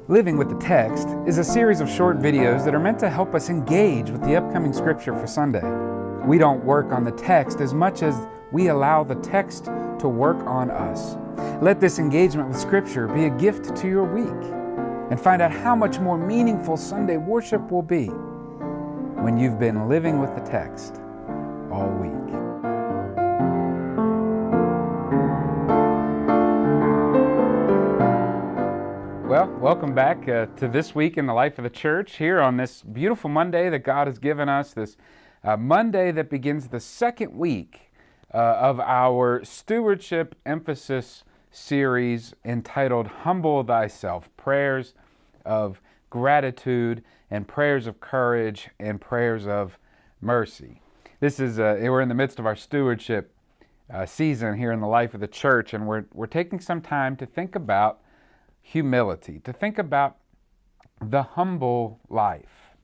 Living with the Text is a series of short videos that are meant to help us engage with the upcoming scripture for Sunday. We don't work on the text as much as we allow the text to work on us. Let this engagement with scripture be a gift to your week, and find out how much more meaningful Sunday worship will be when you've been living with the text all week. Well, welcome back to This Week in the Life of the Church here on this beautiful Monday that God has given us, this Monday that begins the second week of our Stewardship Emphasis series entitled Humble Thyself, Prayers of Gratitude and Prayers of Courage and Prayers of Mercy. This is, we're in the midst of our stewardship season here in the life of the church, and we're taking some time to think about humility, to think about the humble life.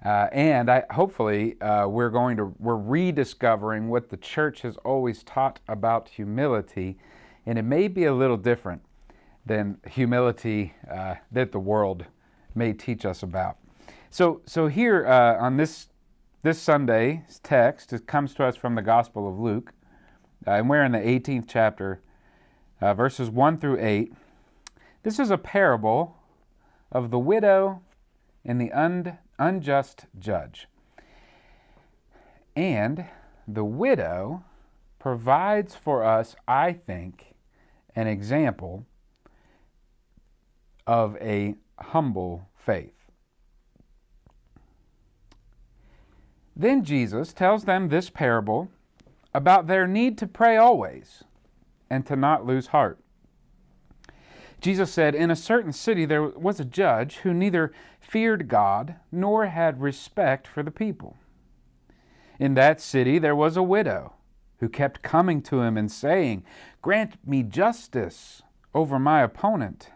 And hopefully we're rediscovering what the church has always taught about humility, and it may be a little different than humility that the world may teach us about. So here on this Sunday's text, it comes to us from the Gospel of Luke, and we're in the 18th chapter, verses 1 through 8. This is a parable of the widow and the unjust judge. And the widow provides for us, I think, an example of a humble faith. Then Jesus tells them this parable about their need to pray always and to not lose heart. Jesus said, "In a certain city there was a judge who neither feared God nor had respect for the people. In that city there was a widow who kept coming to him and saying, 'Grant me justice over my opponent.'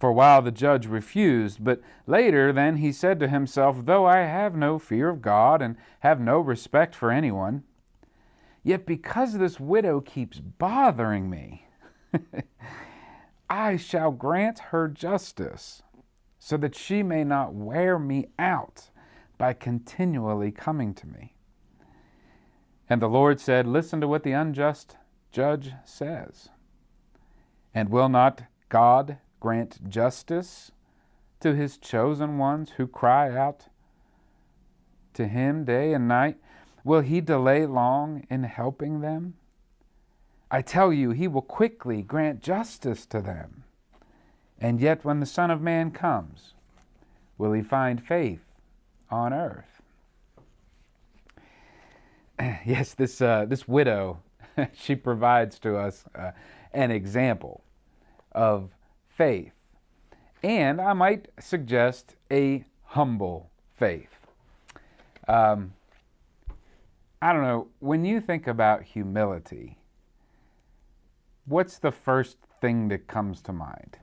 For a while the judge refused, but later then he said to himself, 'Though I have no fear of God and have no respect for anyone, yet because this widow keeps bothering me, I shall grant her justice, so that she may not wear me out by continually coming to me.' And the Lord said, 'Listen to what the unjust judge says. And will not God grant justice to his chosen ones who cry out to him day and night? Will he delay long in helping them? I tell you, he will quickly grant justice to them. And yet when the Son of Man comes, will he find faith on earth?'" Yes, this widow, she provides to us an example of faith. And I might suggest a humble faith. I don't know, when you think about humility, what's the first thing that comes to mind?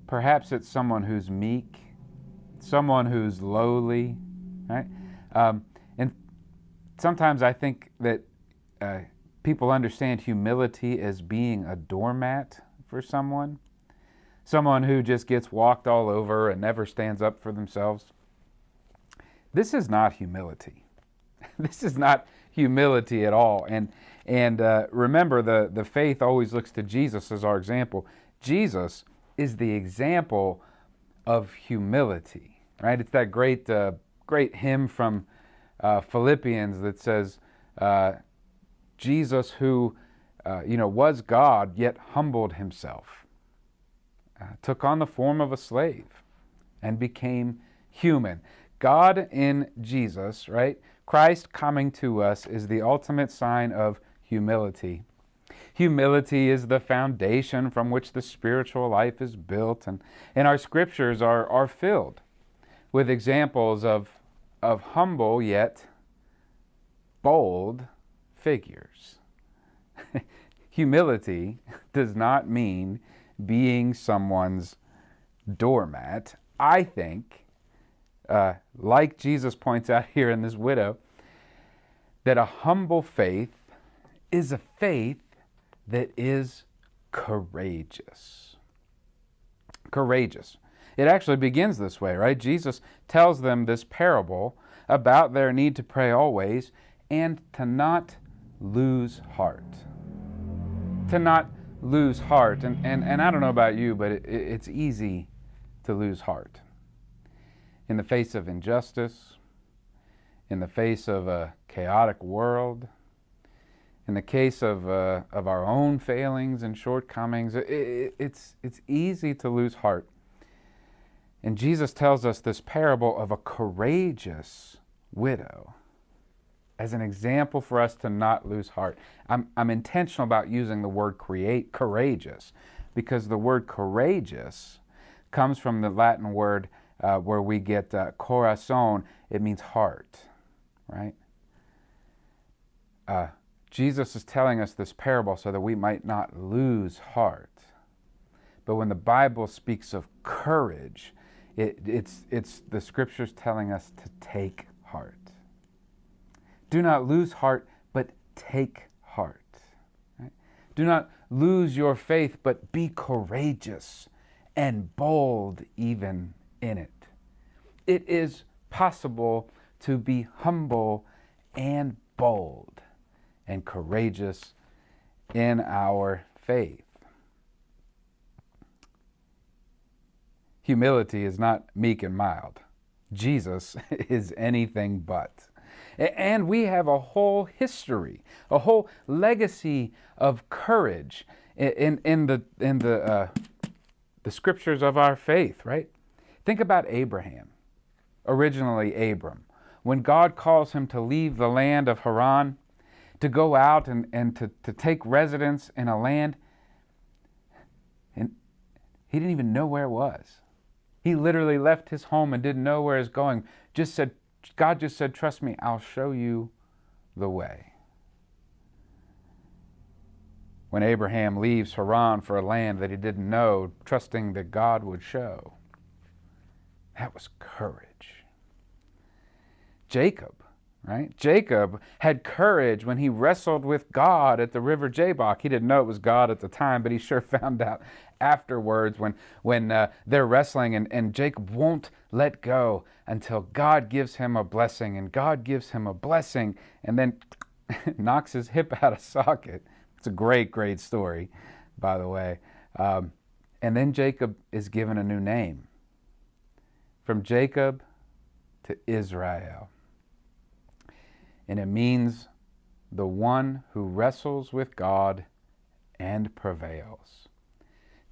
Perhaps it's someone who's meek, someone who's lowly, right? And sometimes I think that people understand humility as being a doormat for someone who just gets walked all over and never stands up for themselves. This is not humility. This is not humility at all. And remember, the faith always looks to Jesus as our example. Jesus is the example of humility, right? It's that great hymn from Philippians that says, Jesus who was God yet humbled himself, took on the form of a slave and became human. God in Jesus, right? Christ coming to us is the ultimate sign of humility. Humility is the foundation from which the spiritual life is built, and our scriptures are filled with examples of humble yet bold figures. Humility does not mean being someone's doormat. I think, like Jesus points out here in this widow, that a humble faith is a faith that is courageous. Courageous. It actually begins this way, right? Jesus tells them this parable about their need to pray always and to not lose heart. To not lose heart. And I don't know about you, but it's easy to lose heart. In the face of injustice, in the face of a chaotic world, in the case of our own failings and shortcomings, it's easy to lose heart. And Jesus tells us this parable of a courageous widow as an example for us to not lose heart. I'm intentional about using the word courageous, because the word courageous comes from the Latin word where we get corazon. It means heart, right? Jesus is telling us this parable so that we might not lose heart. But when the Bible speaks of courage, it's the Scriptures telling us to take heart. Do not lose heart, but take heart. Right? Do not lose your faith, but be courageous and bold even in it. It is possible to be humble and bold and courageous in our faith. Humility is not meek and mild. Jesus is anything but. And we have a whole history, a whole legacy of courage in the scriptures of our faith, right? Think about Abraham, originally Abram. When God calls him to leave the land of Haran, to go out and to take residence in a land, and he didn't even know where it was. He literally left his home and didn't know where he was going. God just said, trust me, I'll show you the way. When Abraham leaves Haran for a land that he didn't know, trusting that God would show, that was courage. Jacob, right? Jacob had courage when he wrestled with God at the river Jabbok. He didn't know it was God at the time, but he sure found out afterwards when they're wrestling, and Jacob won't let go until God gives him a blessing, and God gives him a blessing and then knocks his hip out of socket. It's a great, great story, by the way. And then Jacob is given a new name. From Jacob to Israel. And it means the one who wrestles with God and prevails.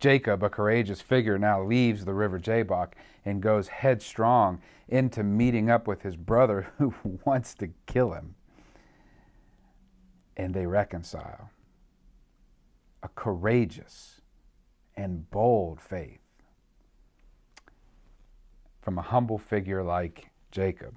Jacob, a courageous figure, now leaves the river Jabbok and goes headstrong into meeting up with his brother who wants to kill him. And they reconcile. A courageous and bold faith from a humble figure like Jacob.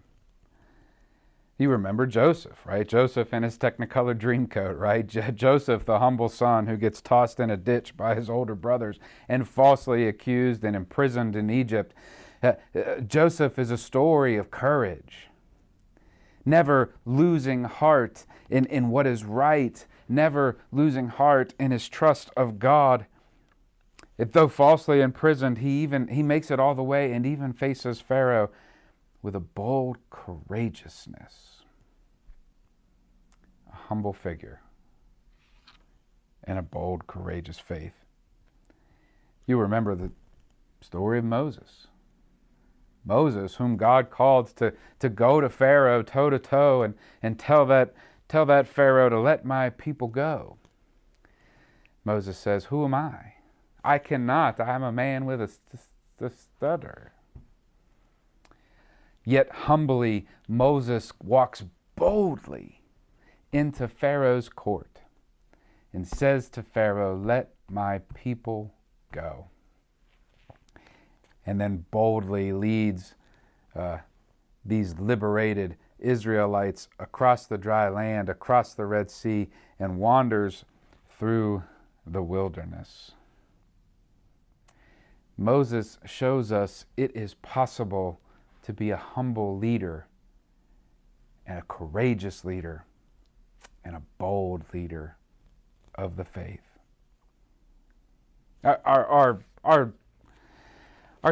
You remember Joseph, right? Joseph in his Technicolor Dreamcoat, right? Joseph, the humble son who gets tossed in a ditch by his older brothers and falsely accused and imprisoned in Egypt. Joseph is a story of courage. Never losing heart in what is right. Never losing heart in his trust of God. Though falsely imprisoned, he makes it all the way and even faces Pharaoh with a bold courageousness, a humble figure, and a bold, courageous faith. You remember the story of Moses. Moses, whom God called to go to Pharaoh toe to toe and tell that Pharaoh to let my people go. Moses says, "Who am I? I cannot. I am a man with a stutter." Yet humbly, Moses walks boldly into Pharaoh's court and says to Pharaoh, "Let my people go." And then boldly leads these liberated Israelites across the dry land, across the Red Sea, and wanders through the wilderness. Moses shows us it is possible to be a humble leader and a courageous leader and a bold leader of the faith. Our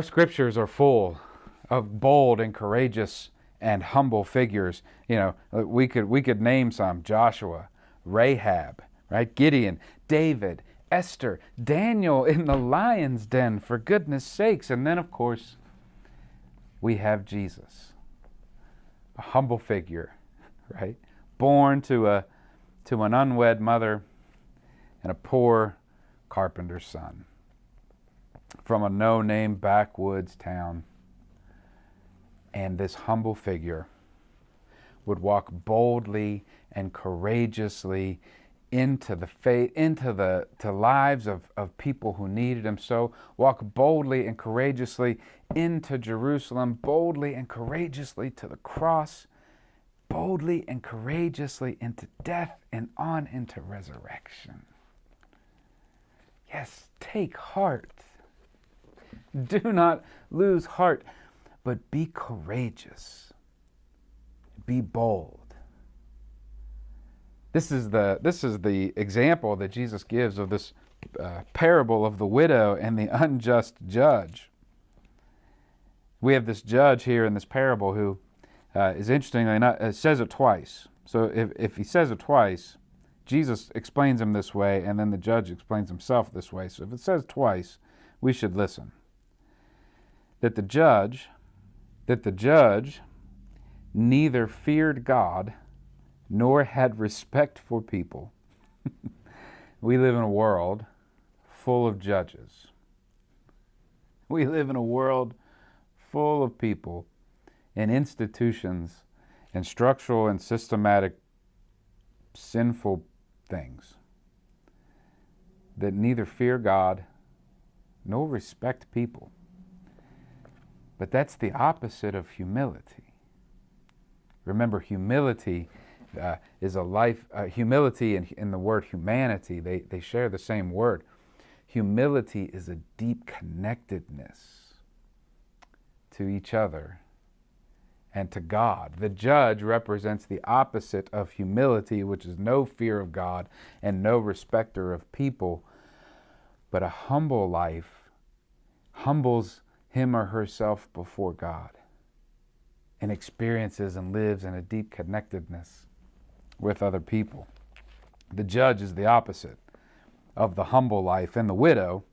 scriptures are full of bold and courageous and humble figures. You know, we could name some: Joshua, Rahab, right? Gideon, David, Esther, Daniel in the lion's den, for goodness sakes. And then, of course, we have Jesus, a humble figure, right? Born to an unwed mother and a poor carpenter's son from a no-name backwoods town. And this humble figure would walk boldly and courageously into the lives of people who needed him so. Walk boldly and courageously into Jerusalem, boldly and courageously to the cross, boldly and courageously into death, and on into resurrection. Yes, take heart. Do not lose heart, but be courageous. Be bold. This is the example that Jesus gives of this parable of the widow and the unjust judge. We have this judge here in this parable who is interestingly not says it twice. So if he says it twice, Jesus explains him this way, and then the judge explains himself this way. So if it says twice, we should listen. That the judge neither feared God nor had respect for people. We live in a world full of judges. We live in a world full of people and institutions and structural and systematic sinful things that neither fear God nor respect people. But that's the opposite of humility. Remember, humility is a life. Humility and the word humanity, they share the same word. Humility is a deep connectedness to each other and to God. The judge represents the opposite of humility, which is no fear of God and no respecter of people. But a humble life humbles him or herself before God and experiences and lives in a deep connectedness with other people. The judge is the opposite of the humble life, and the widow,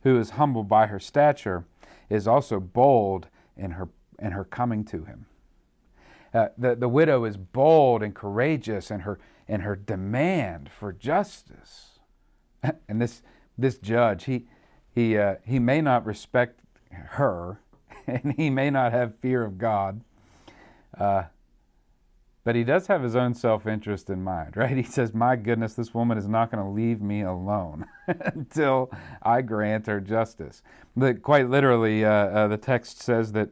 who is humbled by her stature, is also bold in her coming to him. The widow is bold and courageous in her demand for justice. And this judge, he may not respect her, and he may not have fear of God, but he does have his own self-interest in mind, right? He says, my goodness, this woman is not going to leave me alone until I grant her justice. But quite literally, the text says that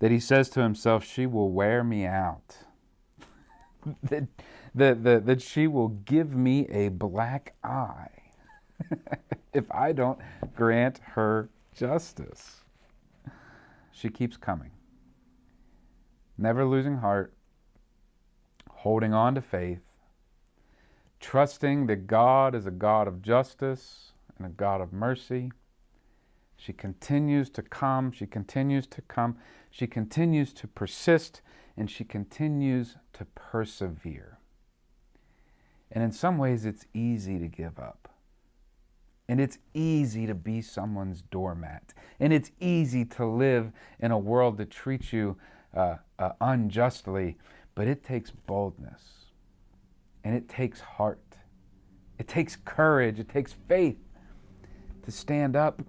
he says to himself, she will wear me out. that she will give me a black eye if I don't grant her justice. She keeps coming, never losing heart, holding on to faith, trusting that God is a God of justice and a God of mercy. She continues to come, she continues to come, she continues to persist, and she continues to persevere. And in some ways, it's easy to give up. And it's easy to be someone's doormat. And it's easy to live in a world that treats you unjustly. But it takes boldness. And it takes heart. It takes courage. It takes faith to stand up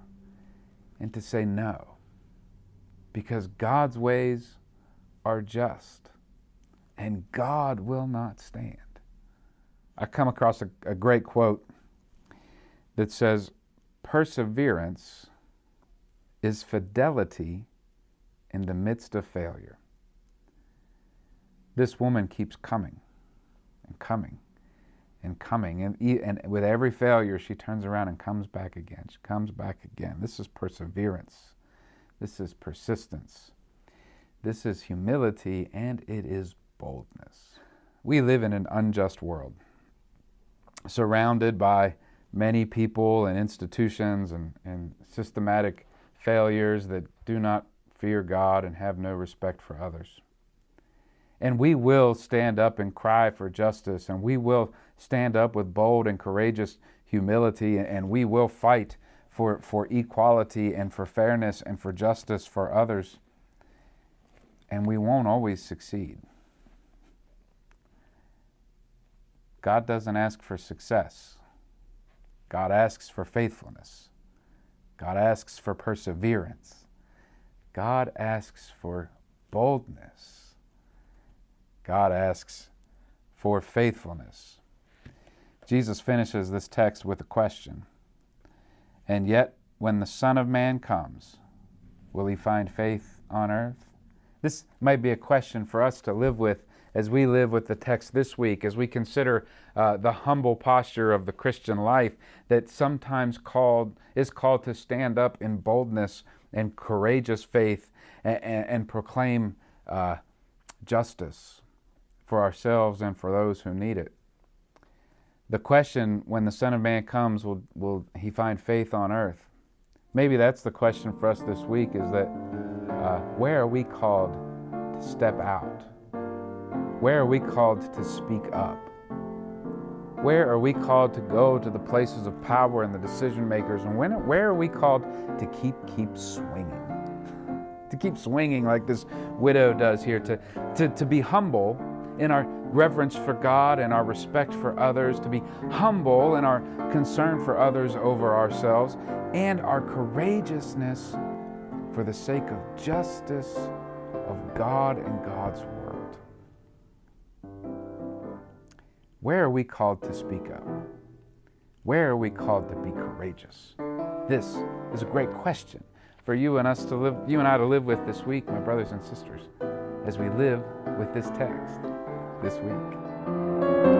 and to say no. Because God's ways are just. And God will not stand. I come across a great quote that says, perseverance is fidelity in the midst of failure. This woman keeps coming and coming and coming. And with every failure, she turns around and comes back again. She comes back again. This is perseverance. This is persistence. This is humility, and it is boldness. We live in an unjust world, surrounded by many people and institutions and systematic failures that do not fear God and have no respect for others. And we will stand up and cry for justice, and we will stand up with bold and courageous humility, and we will fight for equality and for fairness and for justice for others. And we won't always succeed. God doesn't ask for success. God asks for faithfulness. God asks for perseverance. God asks for boldness. God asks for faithfulness. Jesus finishes this text with a question. And yet, when the Son of Man comes, will he find faith on earth? This might be a question for us to live with as we live with the text this week, as we consider the humble posture of the Christian life that sometimes is called to stand up in boldness and courageous faith and proclaim justice for ourselves and for those who need it. The question, when the Son of Man comes, will he find faith on earth? Maybe that's the question for us this week, is that where are we called to step out? Where are we called to speak up? Where are we called to go to the places of power and the decision makers? And where are we called to keep swinging? To keep swinging like this widow does here, to be humble in our reverence for God and our respect for others, to be humble in our concern for others over ourselves, and our courageousness for the sake of justice of God and God's world. Where are we called to speak up? Where are we called to be courageous? This is a great question for you and I to live with this week, my brothers and sisters, as we live with this text this week.